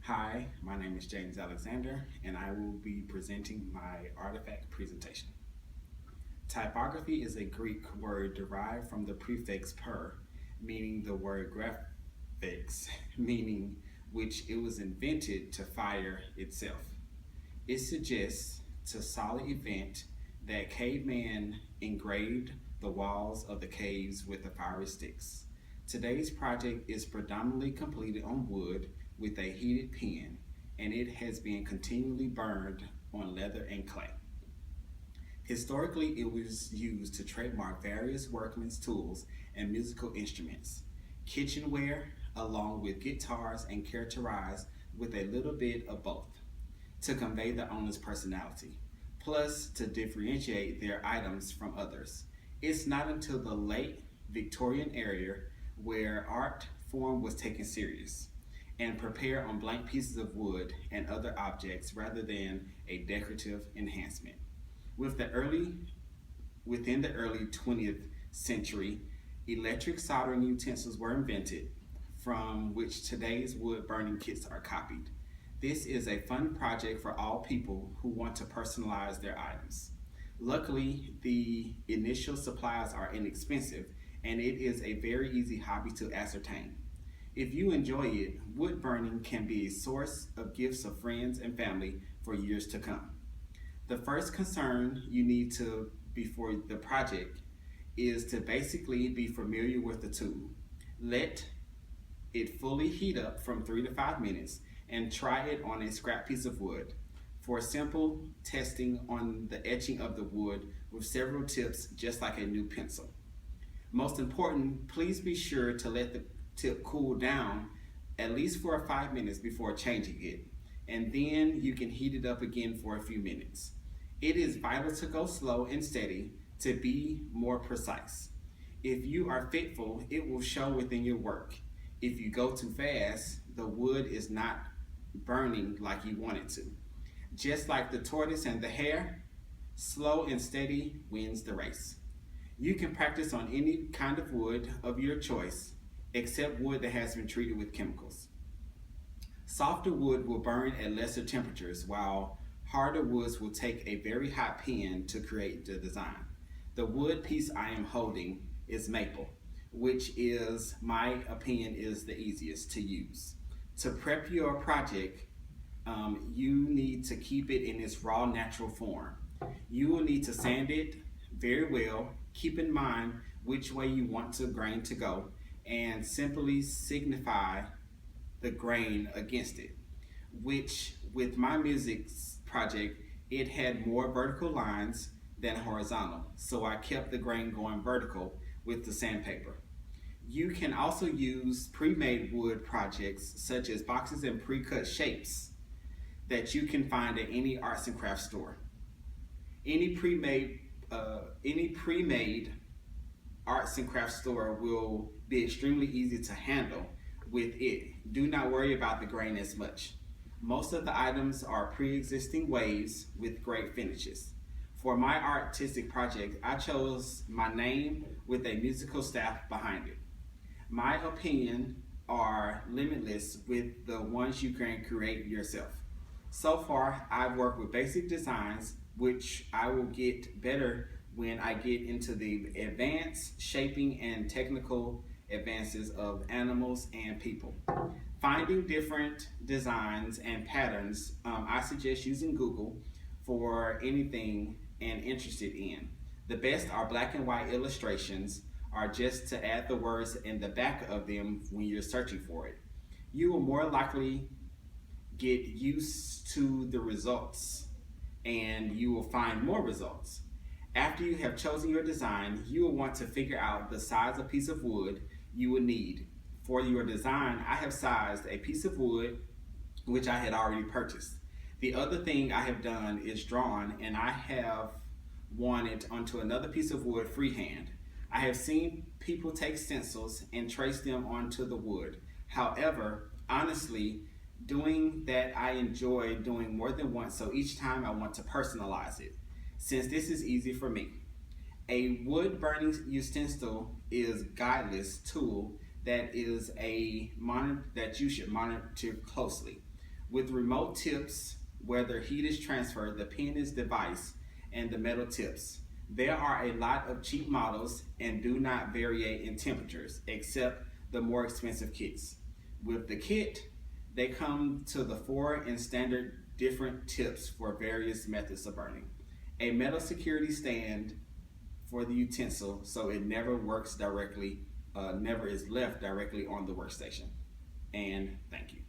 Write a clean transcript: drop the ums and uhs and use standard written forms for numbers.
Hi, my name is James Alexander, and I will be presenting my artifact presentation. Typography is a Greek word derived from the prefix per, meaning the word graphics, meaning which it was invented to fire itself. It suggests to solid event that caveman engraved the walls of the caves with the fiery sticks. Today's project is predominantly completed on wood with a heated pen, and it has been continually burned on leather and clay. Historically, it was used to trademark various workmen's tools and musical instruments, kitchenware, along with guitars, and characterized with a little bit of both to convey the owner's personality, plus to differentiate their items from others. It's not until the late Victorian era where art form was taken serious and prepared on blank pieces of wood and other objects rather than a decorative enhancement. With the early Within the early 20th century, electric soldering utensils were invented, from which today's wood burning kits are copied. This is a fun project for all people who want to personalize their items. Luckily, the initial supplies are inexpensive and it is a very easy hobby to ascertain. If you enjoy it, wood burning can be a source of gifts of friends and family for years to come. The first concern you need to before the project is to basically be familiar with the tool. Let it fully heat up from 3 to 5 minutes and try it on a scrap piece of wood for simple testing on the etching of the wood with several tips just like a new pencil. Most important, please be sure to let the tip cool down at least for 5 minutes before changing it, and then you can heat it up again for a few minutes. It is vital to go slow and steady to be more precise. If you are fitful, it will show within your work. If you go too fast, the wood is not burning like you want it to. Just like the tortoise and the hare, slow and steady wins the race. You can practice on any kind of wood of your choice, except wood that has been treated with chemicals. Softer wood will burn at lesser temperatures, while harder woods will take a very hot pen to create the design. The wood piece I am holding is maple, which is, my opinion, is the easiest to use. To prep your project, you need to keep it in its raw natural form. You will need to sand it very well, keep in mind which way you want the grain to go, and simply signify the grain against it, which with my music project, it had more vertical lines than horizontal, so I kept the grain going vertical with the sandpaper. You can also use pre-made wood projects such as boxes and pre-cut shapes that you can find at any arts and crafts store. Any pre-made arts and crafts store will be extremely easy to handle with it. Do not worry about the grain as much. Most of the items are pre-existing waves with great finishes. For my artistic project, I chose my name with a musical staff behind it. My opinion are limitless with the ones you can create yourself. So far, I've worked with basic designs, which I will get better when I get into the advanced shaping and technical advances of animals and people. Finding different designs and patterns, I suggest using Google for anything and interested in. The best are black and white illustrations, are just to add the words in the back of them when you're searching for it. You will more likely get used to the results and you will find more results. After you have chosen your design, you will want to figure out the size of piece of wood you will need. For your design, I have sized a piece of wood which I had already purchased. The other thing I have done is drawn, and I have won it onto another piece of wood freehand. I have seen people take stencils and trace them onto the wood. However, honestly, doing that I enjoy doing more than once, so each time I want to personalize it, since this is easy for me. A wood burning utensil is guideless tool that is a monitor that you should monitor closely. With remote tips, where the heat is transferred, the pin is device, and the metal tips. There are a lot of cheap models and do not vary in temperatures, except the more expensive kits. With the kit, they come to the four and standard different tips for various methods of burning. A metal security stand for the utensil so it never works directly, never is left directly on the workstation. And thank you.